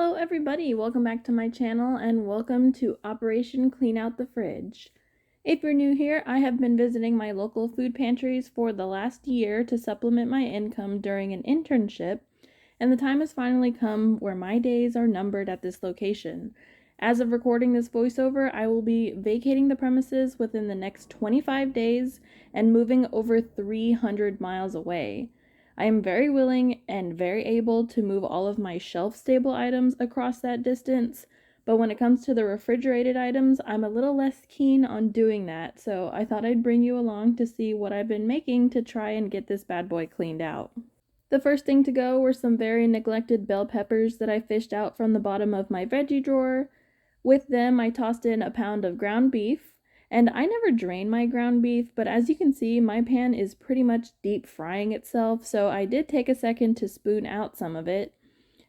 Hello everybody, welcome back to my channel and welcome to Operation Clean Out the Fridge. If you're new here, I have been visiting my local food pantries for the last year to supplement my income during an internship, and the time has finally come where my days are numbered at this location. As of recording this voiceover, I will be vacating the premises within the next 25 days and moving over 300 miles away. I am very willing and very able to move all of my shelf-stable items across that distance, but when it comes to the refrigerated items, I'm a little less keen on doing that, so I thought I'd bring you along to see what I've been making to try and get this bad boy cleaned out. The first thing to go were some very neglected bell peppers that I fished out from the bottom of my veggie drawer. With them, I tossed in a pound of ground beef. And I never drain my ground beef, but as you can see, my pan is pretty much deep frying itself, so I did take a second to spoon out some of it.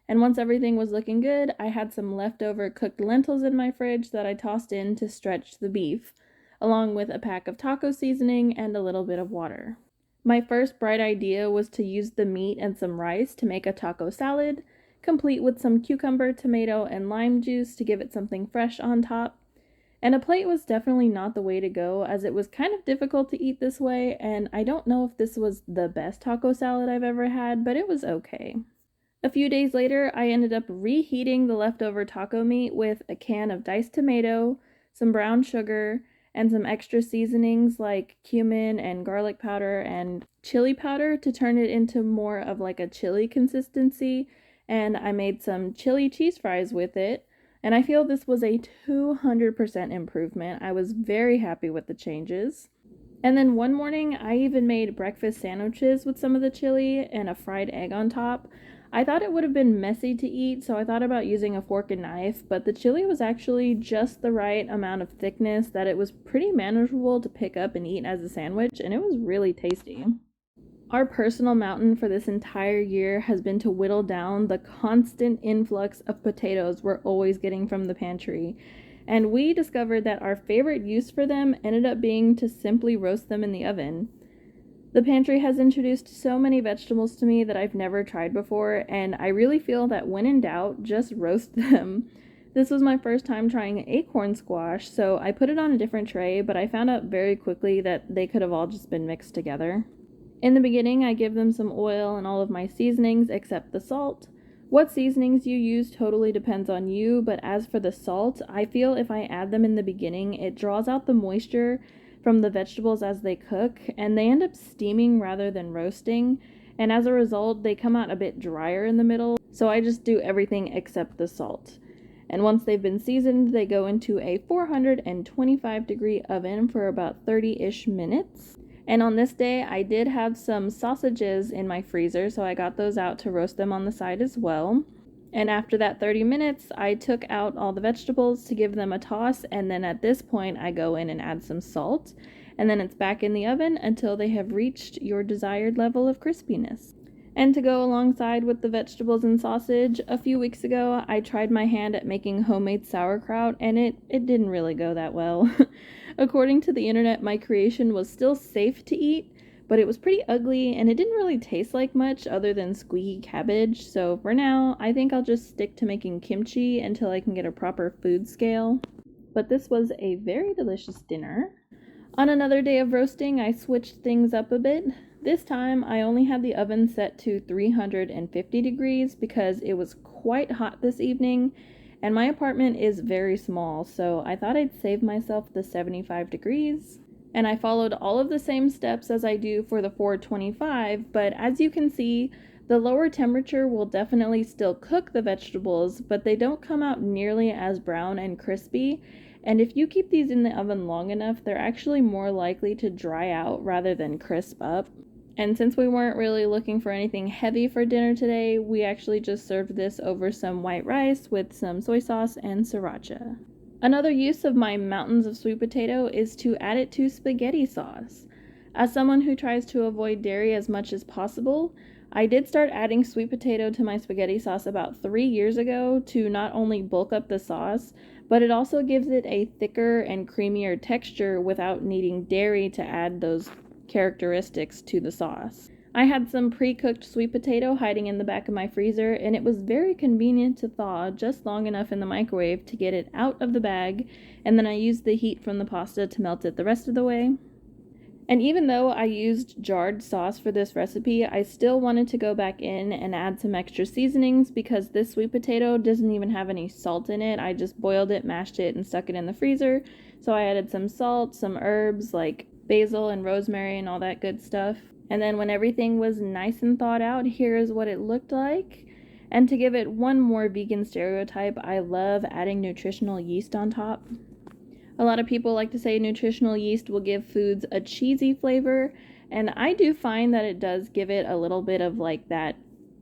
And once everything was looking good, I had some leftover cooked lentils in my fridge that I tossed in to stretch the beef, along with a pack of taco seasoning and a little bit of water. My first bright idea was to use the meat and some rice to make a taco salad, complete with some cucumber, tomato, and lime juice to give it something fresh on top. And a plate was definitely not the way to go, as it was kind of difficult to eat this way, and I don't know if this was the best taco salad I've ever had, but it was okay. A few days later, I ended up reheating the leftover taco meat with a can of diced tomato, some brown sugar, and some extra seasonings like cumin and garlic powder and chili powder to turn it into more of like a chili consistency, and I made some chili cheese fries with it. And I feel this was a 200% improvement. I was very happy with the changes. And then one morning, I even made breakfast sandwiches with some of the chili and a fried egg on top. I thought it would have been messy to eat, so I thought about using a fork and knife, but the chili was actually just the right amount of thickness that it was pretty manageable to pick up and eat as a sandwich, and it was really tasty. Our personal mountain for this entire year has been to whittle down the constant influx of potatoes we're always getting from the pantry. And we discovered that our favorite use for them ended up being to simply roast them in the oven. The pantry has introduced so many vegetables to me that I've never tried before, and I really feel that when in doubt, just roast them. This was my first time trying acorn squash, so I put it on a different tray, but I found out very quickly that they could have all just been mixed together. In the beginning, I give them some oil and all of my seasonings except the salt. What seasonings you use totally depends on you, but as for the salt, I feel if I add them in the beginning, it draws out the moisture from the vegetables as they cook, and they end up steaming rather than roasting, and as a result, they come out a bit drier in the middle, so I just do everything except the salt. And once they've been seasoned, they go into a 425-degree oven for about 30-ish minutes. And on this day, I did have some sausages in my freezer, so I got those out to roast them on the side as well. And after that 30 minutes, I took out all the vegetables to give them a toss, and then at this point, I go in and add some salt, and then it's back in the oven until they have reached your desired level of crispiness. And to go alongside with the vegetables and sausage, a few weeks ago, I tried my hand at making homemade sauerkraut, and it didn't really go that well. According to the internet, my creation was still safe to eat, but it was pretty ugly and it didn't really taste like much other than squeaky cabbage, so for now, I think I'll just stick to making kimchi until I can get a proper food scale. But this was a very delicious dinner. On another day of roasting, I switched things up a bit. This time, I only had the oven set to 350 degrees because it was quite hot this evening, and my apartment is very small, so I thought I'd save myself the 75 degrees. And I followed all of the same steps as I do for the 425, but as you can see, the lower temperature will definitely still cook the vegetables, but they don't come out nearly as brown and crispy. And if you keep these in the oven long enough, they're actually more likely to dry out rather than crisp up. And since we weren't really looking for anything heavy for dinner today, we actually just served this over some white rice with some soy sauce and sriracha. Another use of my mountains of sweet potato is to add it to spaghetti sauce. As someone who tries to avoid dairy as much as possible, I did start adding sweet potato to my spaghetti sauce about 3 years ago to not only bulk up the sauce, but it also gives it a thicker and creamier texture without needing dairy to add those characteristics to the sauce. I had some pre-cooked sweet potato hiding in the back of my freezer, and it was very convenient to thaw just long enough in the microwave to get it out of the bag, and then I used the heat from the pasta to melt it the rest of the way. And even though I used jarred sauce for this recipe, I still wanted to go back in and add some extra seasonings because this sweet potato doesn't even have any salt in it. I just boiled it, mashed it, and stuck it in the freezer. So I added some salt, some herbs like basil and rosemary and all that good stuff. And then when everything was nice and thawed out, here is what it looked like. And to give it one more vegan stereotype, I love adding nutritional yeast on top. A lot of people like to say nutritional yeast will give foods a cheesy flavor, and I do find that it does give it a little bit of like that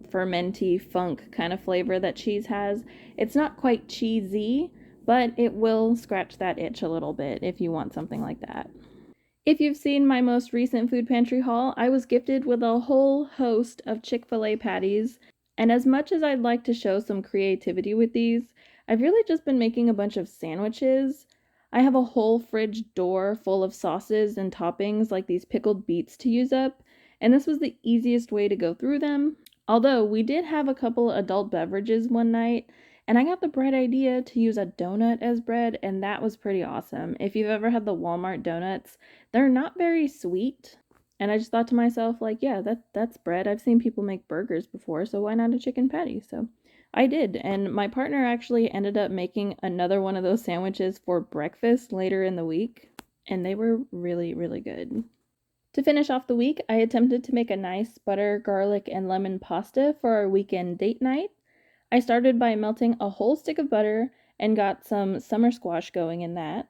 fermenty funk kind of flavor that cheese has. It's not quite cheesy, but it will scratch that itch a little bit if you want something like that. If you've seen my most recent food pantry haul, I was gifted with a whole host of Chick-fil-A patties, and as much as I'd like to show some creativity with these, I've really just been making a bunch of sandwiches. I have a whole fridge door full of sauces and toppings like these pickled beets to use up, and this was the easiest way to go through them. Although we did have a couple adult beverages one night, and I got the bright idea to use a donut as bread, and that was pretty awesome. If you've ever had the Walmart donuts, they're not very sweet. And I just thought to myself, like, yeah, that's bread. I've seen people make burgers before, so why not a chicken patty? So I did, and my partner actually ended up making another one of those sandwiches for breakfast later in the week, and they were really, really good. To finish off the week, I attempted to make a nice butter, garlic, and lemon pasta for our weekend date night. I started by melting a whole stick of butter and got some summer squash going in that.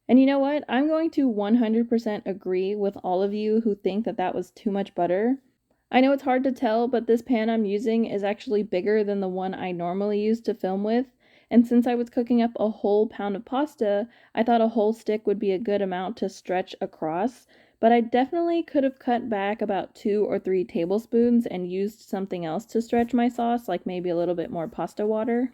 And you know what? I'm going to 100% agree with all of you who think that that was too much butter. I know it's hard to tell, but this pan I'm using is actually bigger than the one I normally use to film with, and since I was cooking up a whole pound of pasta, I thought a whole stick would be a good amount to stretch across, but I definitely could have cut back about 2 or 3 tablespoons and used something else to stretch my sauce, like maybe a little bit more pasta water.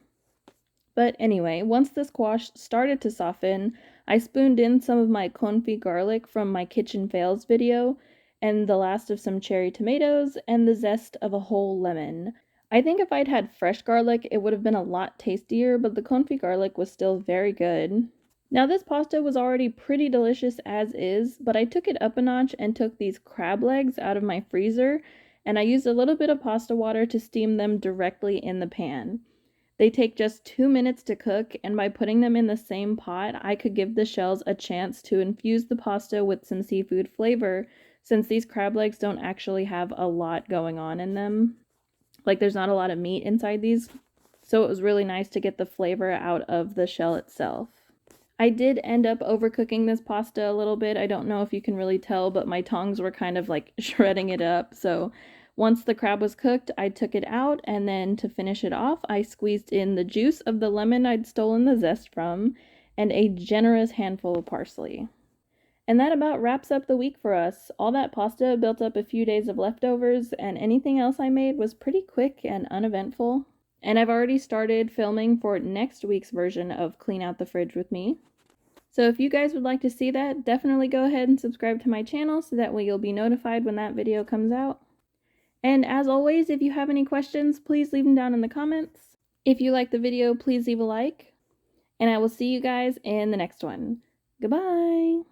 But anyway, once the squash started to soften, I spooned in some of my confit garlic from my kitchen fails video, and the last of some cherry tomatoes, and the zest of a whole lemon. I think if I'd had fresh garlic, it would have been a lot tastier, but the confit garlic was still very good. Now this pasta was already pretty delicious as is, but I took it up a notch and took these crab legs out of my freezer, and I used a little bit of pasta water to steam them directly in the pan. They take just 2 minutes to cook, and by putting them in the same pot, I could give the shells a chance to infuse the pasta with some seafood flavor, since these crab legs don't actually have a lot going on in them. Like, there's not a lot of meat inside these, so it was really nice to get the flavor out of the shell itself. I did end up overcooking this pasta a little bit. I don't know if you can really tell, but my tongs were kind of like shredding it up, so once the crab was cooked, I took it out, and then to finish it off, I squeezed in the juice of the lemon I'd stolen the zest from, and a generous handful of parsley. And that about wraps up the week for us. All that pasta built up a few days of leftovers, and anything else I made was pretty quick and uneventful. And I've already started filming for next week's version of Clean Out the Fridge with me. So if you guys would like to see that, definitely go ahead and subscribe to my channel so that way you'll be notified when that video comes out. And as always, if you have any questions, please leave them down in the comments. If you like the video, please leave a like. And I will see you guys in the next one. Goodbye!